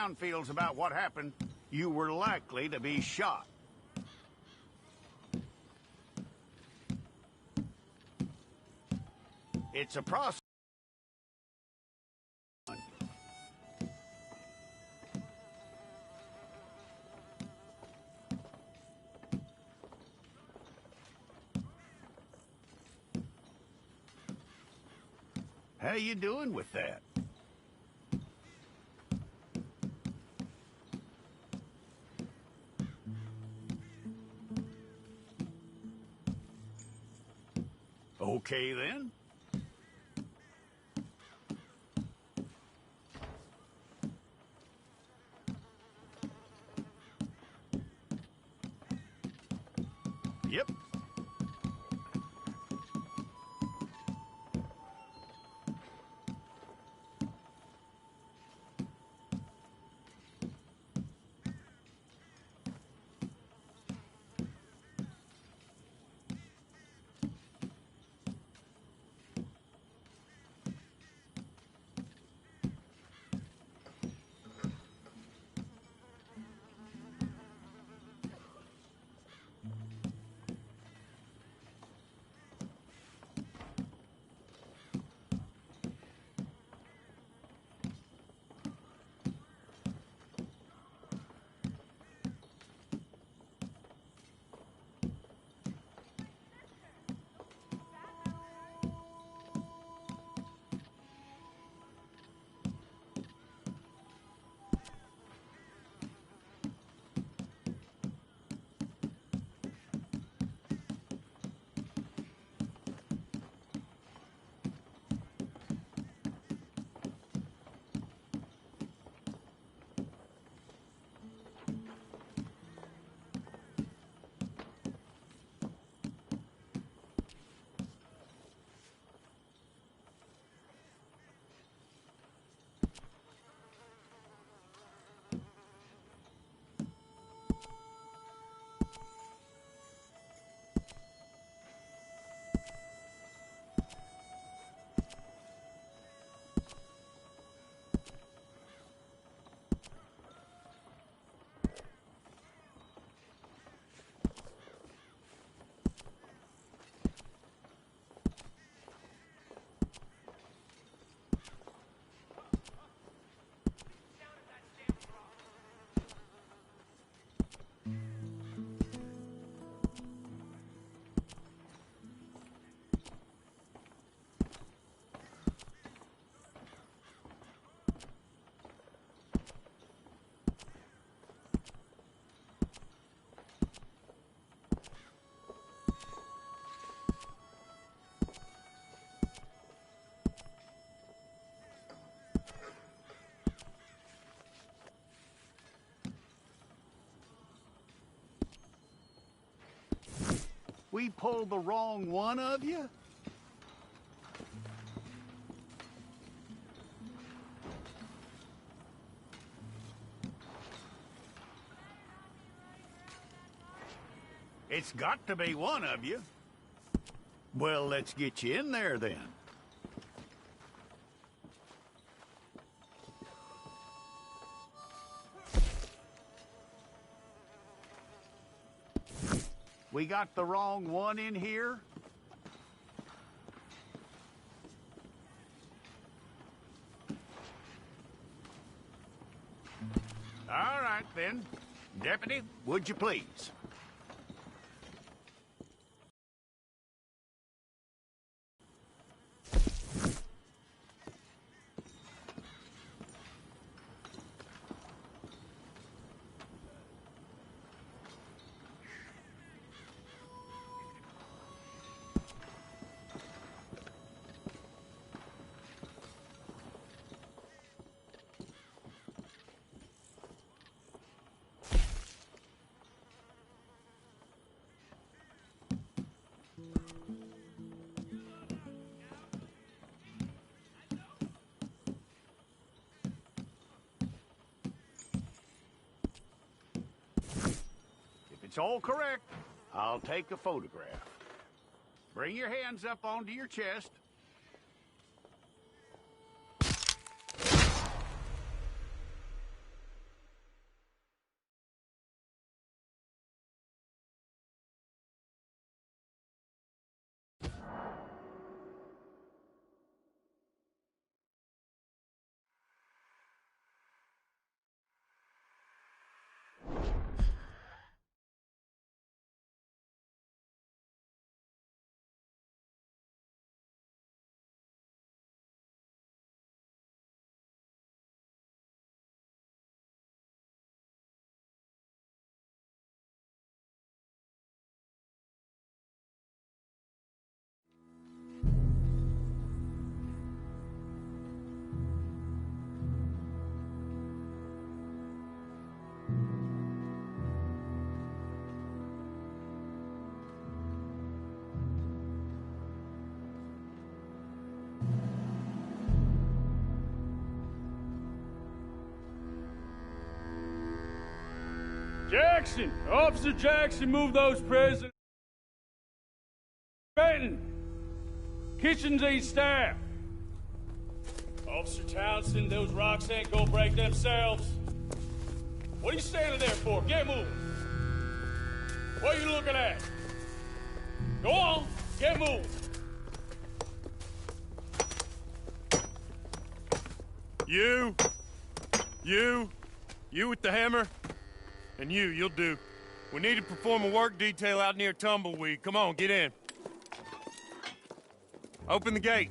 town feels about what happened, you were likely to be shot. It's a process. How you doing with that? Okay, then. Yep. We pulled the wrong one of you? It's got to be one of you. Well, let's get you in there then. We got the wrong one in here? All right, then. Deputy, would you please? It's all correct. I'll take a photograph. Bring your hands up onto your chest. Jackson! Officer Jackson, move those prisoners. Benton! Kitchens ain't staff. Officer Townsend, those rocks ain't gonna break themselves. What are you standing there for? Get moving. What are you looking at? Go on, get moving. You with the hammer? And you'll do. We need to perform a work detail out near Tumbleweed. Come on, get in. Open the gate.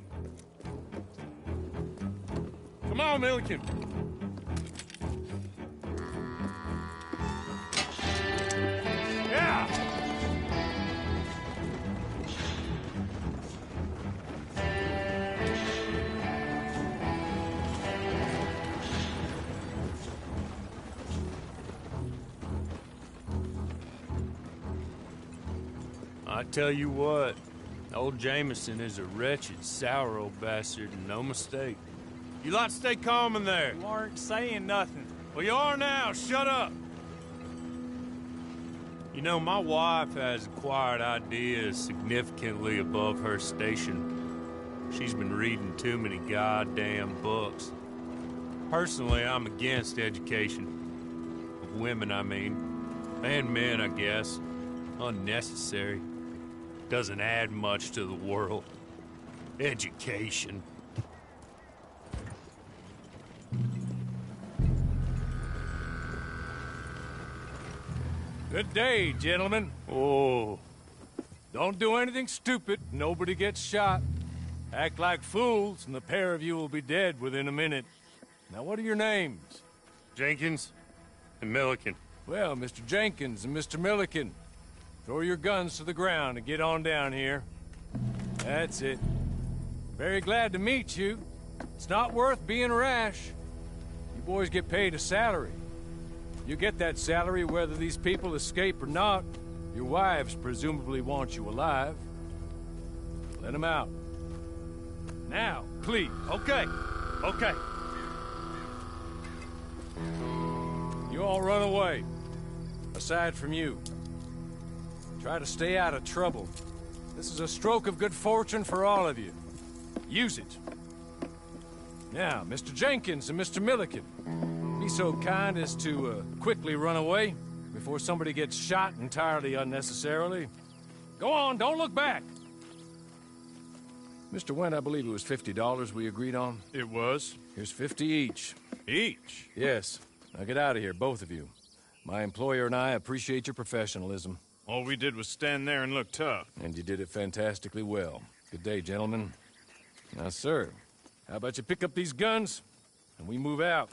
Come on, Milliken. Yeah! I tell you what, old Jameson is a wretched, sour old bastard, and no mistake. You lot stay calm in there. You aren't saying nothing. Well, you are now. Shut up. You know, my wife has acquired ideas significantly above her station. She's been reading too many goddamn books. Personally, I'm against education. Of women, I mean. And men, I guess. Unnecessary. Doesn't add much to the world. Education. Good day, gentlemen. Oh. Don't do anything stupid. Nobody gets shot. Act like fools, and the pair of you will be dead within a minute. Now, what are your names? Jenkins and Milliken. Well, Mr. Jenkins and Mr. Milliken, throw your guns to the ground and get on down here. That's it. Very glad to meet you. It's not worth being rash. You boys get paid a salary. You get that salary whether these people escape or not. Your wives presumably want you alive. Let them out. Now, please. Okay. You all run away. Aside from you. Try to stay out of trouble. This is a stroke of good fortune for all of you. Use it. Now, Mr. Jenkins and Mr. Milliken, be so kind as to quickly run away before somebody gets shot entirely unnecessarily. Go on, don't look back. Mr. Wendt, I believe it was $50 we agreed on. It was. Here's 50 each. Each? Yes. Now get out of here, both of you. My employer and I appreciate your professionalism. All we did was stand there and look tough. And you did it fantastically well. Good day, gentlemen. Now, sir, how about you pick up these guns, and we move out?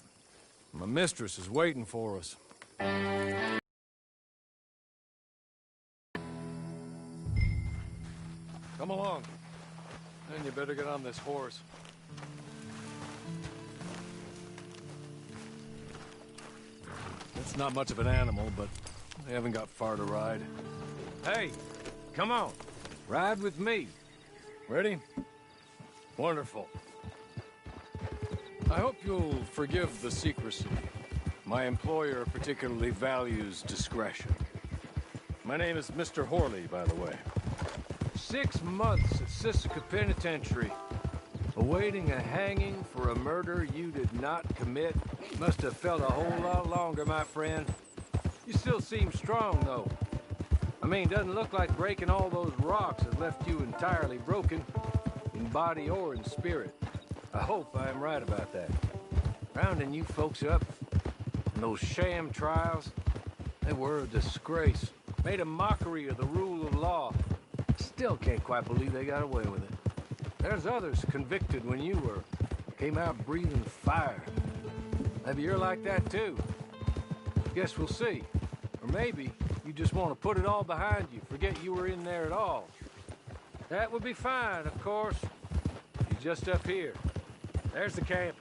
My mistress is waiting for us. Come along. Then you better get on this horse. It's not much of an animal, but they haven't got far to ride. Hey, come on. Ride with me. Ready? Wonderful. I hope you'll forgive the secrecy. My employer particularly values discretion. My name is Mr. Horley, by the way. 6 months at Sisika Penitentiary, awaiting a hanging for a murder you did not commit. Must have felt a whole lot longer, my friend. You still seem strong, though. I mean, doesn't look like breaking all those rocks has left you entirely broken, in body or in spirit. I hope I am right about that. Rounding you folks up, and those sham trials, they were a disgrace. Made a mockery of the rule of law. Still can't quite believe they got away with it. There's others convicted when you were. Came out breathing fire. Maybe you're like that too. Guess we'll see. Or maybe you just want to put it all behind you, forget you were in there at all. That would be fine, of course. You're just up here. There's the camp.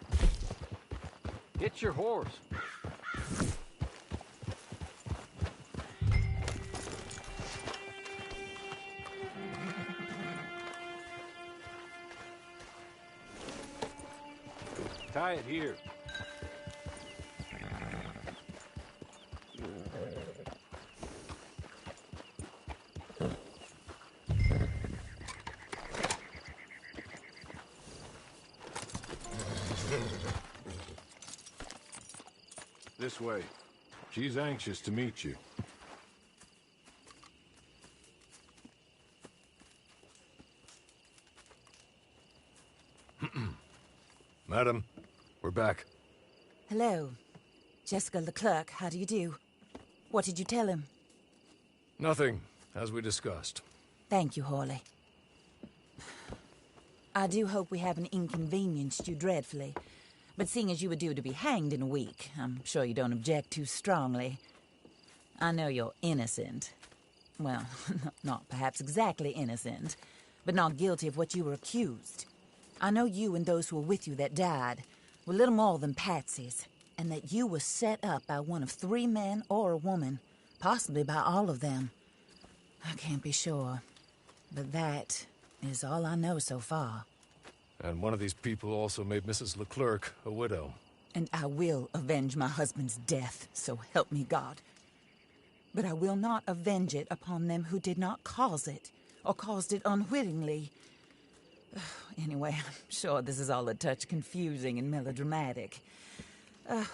Get your horse. Tie it here. This way. She's anxious to meet you. Madam, we're back. Hello. Jessica Leclerc, how do you do? What did you tell him? Nothing, as we discussed. Thank you, Hawley. I do hope we haven't inconvenienced you dreadfully. But seeing as you were due to be hanged in a week, I'm sure you don't object too strongly. I know you're innocent. Well, not perhaps exactly innocent, but not guilty of what you were accused. I know you and those who were with you that died were little more than patsies, and that you were set up by one of 3 men or a woman, possibly by all of them. I can't be sure, but that is all I know so far. And one of these people also made Mrs. Leclerc a widow. And I will avenge my husband's death, so help me God. But I will not avenge it upon them who did not cause it, or caused it unwittingly. Anyway, I'm sure this is all a touch confusing and melodramatic.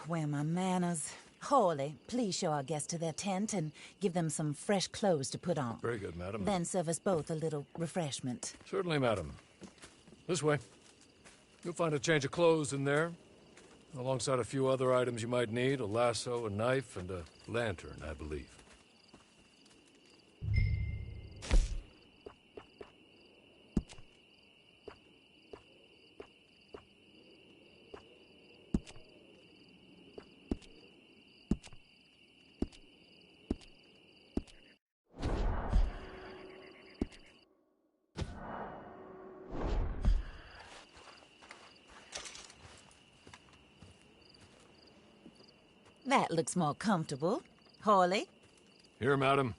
Where are my manners? Hawley, please show our guests to their tent and give them some fresh clothes to put on. Very good, madam. Then serve us both a little refreshment. Certainly, madam. This way. You'll find a change of clothes in there, alongside a few other items you might need, a lasso, a knife, and a lantern, I believe. That looks more comfortable. Hawley? Here, madam.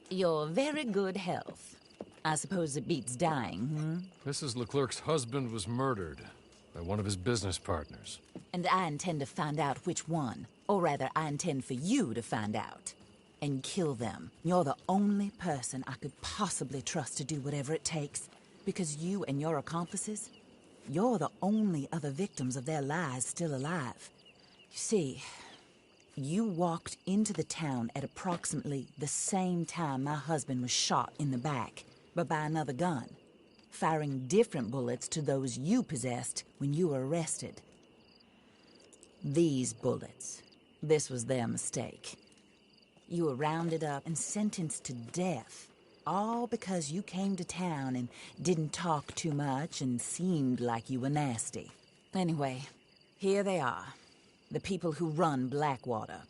You're very good health. I suppose it beats dying, Mrs. Leclerc's husband was murdered by one of his business partners. And I intend to find out which one. Or rather, I intend for you to find out. And kill them. You're the only person I could possibly trust to do whatever it takes. Because you and your accomplices, you're the only other victims of their lies still alive. You see, you walked into the town at approximately the same time my husband was shot in the back, but by another gun, firing different bullets to those you possessed when you were arrested. These bullets, this was their mistake. You were rounded up and sentenced to death, all because you came to town and didn't talk too much and seemed like you were nasty. Anyway, here they are. The people who run Blackwater.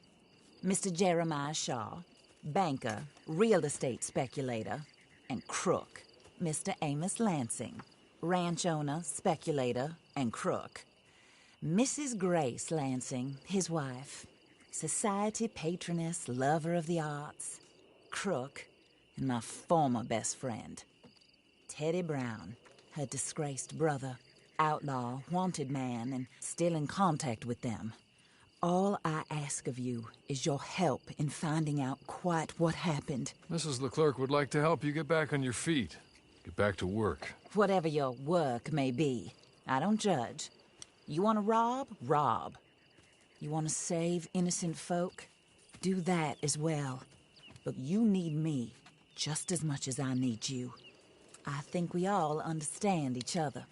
Mr. Jeremiah Shaw, banker, real estate speculator, and crook. Mr. Amos Lansing, ranch owner, speculator, and crook. Mrs. Grace Lansing, his wife, society patroness, lover of the arts, crook, and my former best friend. Teddy Brown, her disgraced brother, outlaw, wanted man, and still in contact with them. All I ask of you is your help in finding out quite what happened. Mrs. Leclerc would like to help you get back on your feet. Get back to work. Whatever your work may be, I don't judge. You want to rob? Rob. You want to save innocent folk? Do that as well. But you need me just as much as I need you. I think we all understand each other.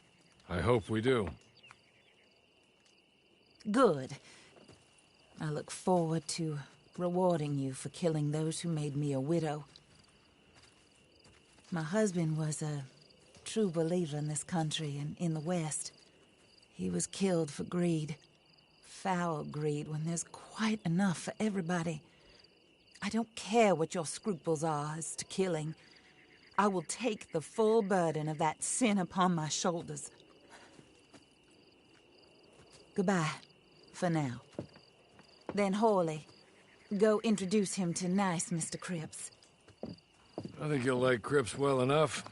I hope we do. Good. I look forward to rewarding you for killing those who made me a widow. My husband was a true believer in this country and in the West. He was killed for greed. Foul greed when there's quite enough for everybody. I don't care what your scruples are as to killing. I will take the full burden of that sin upon my shoulders. Goodbye, for now. Then Hawley, go introduce him to nice Mr. Cripps. I think you'll like Cripps well enough.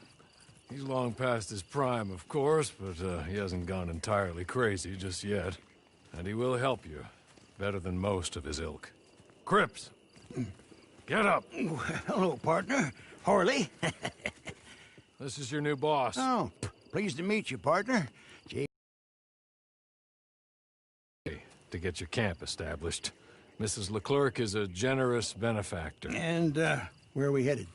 He's long past his prime, of course, but he hasn't gone entirely crazy just yet. And he will help you, better than most of his ilk. Cripps! Get up! Hello, partner. Hawley. This is your new boss. Oh, pleased to meet you, partner. To get your camp established. Mrs. Leclerc is a generous benefactor. And, where are we headed?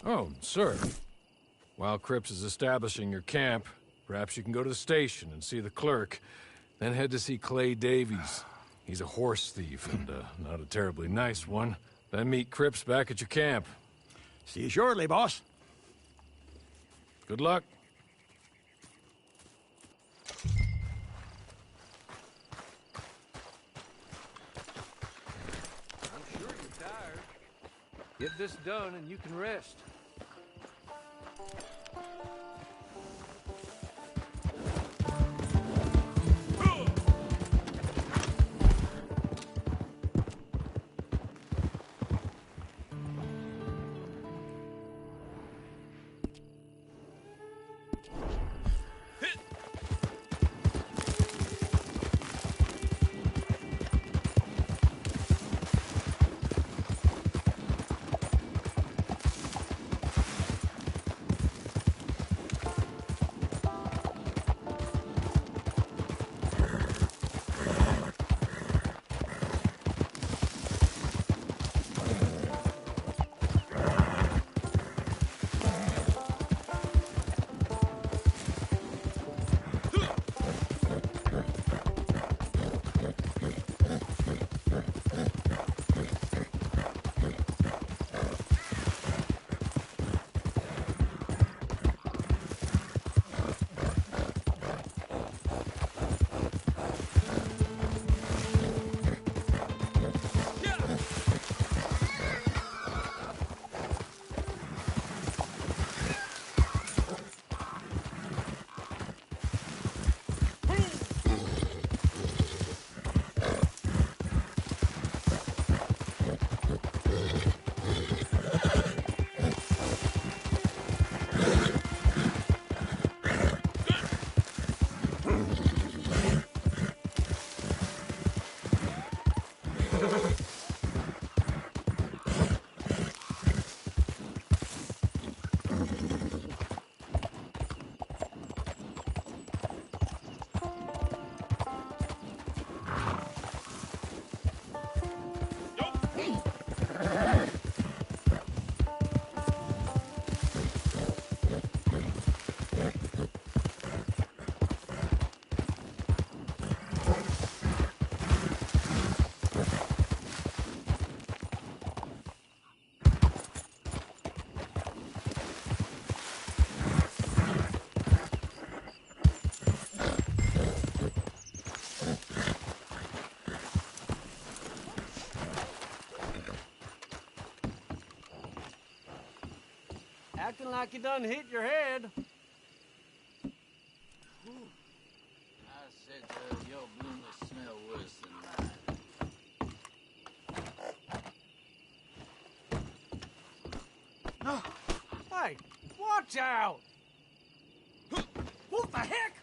Oh, sir. While Cripps is establishing your camp, perhaps you can go to the station and see the clerk, then head to see Clay Davies. He's a horse thief, and not a terribly nice one. Then meet Cripps back at your camp. See you shortly, boss. Good luck. I'm sure you're tired. Get this done and you can rest. Acting like you done hit your head. I said your bloomers smell worse than mine. Hey, watch out! What the heck?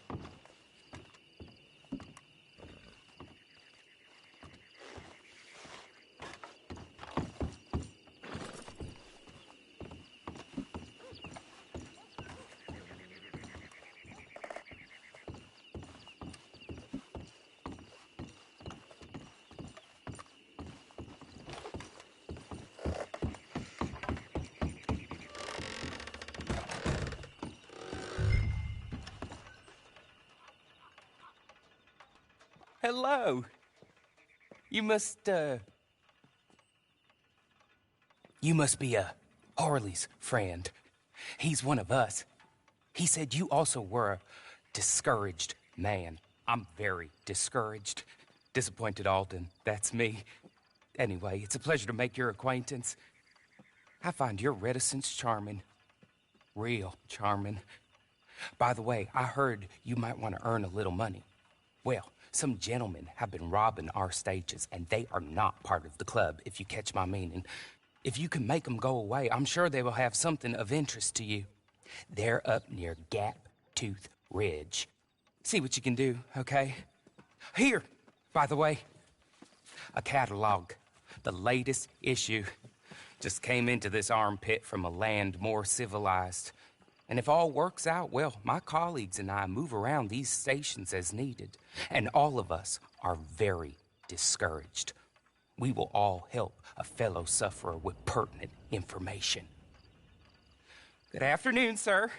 Hello. You must be, Harley's friend. He's one of us. He said you also were a discouraged man. I'm very discouraged. Disappointed Alden, that's me. Anyway, it's a pleasure to make your acquaintance. I find your reticence charming. Real charming. By the way, I heard you might want to earn a little money. Well, some gentlemen have been robbing our stages, and they are not part of the club, if you catch my meaning. If you can make them go away, I'm sure they will have something of interest to you. They're up near Gap Tooth Ridge. See what you can do, okay? Here, by the way, a catalog. The latest issue. Just came into this armpit from a land more civilized. And if all works out, well, my colleagues and I move around these stations as needed. And all of us are very discouraged. We will all help a fellow sufferer with pertinent information. Good afternoon, sir.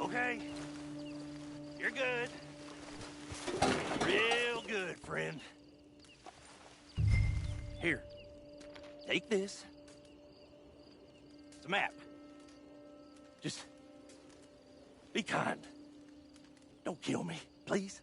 Okay. You're good. Real good, friend. Here. Take this. It's a map. Just be kind. Don't kill me, please.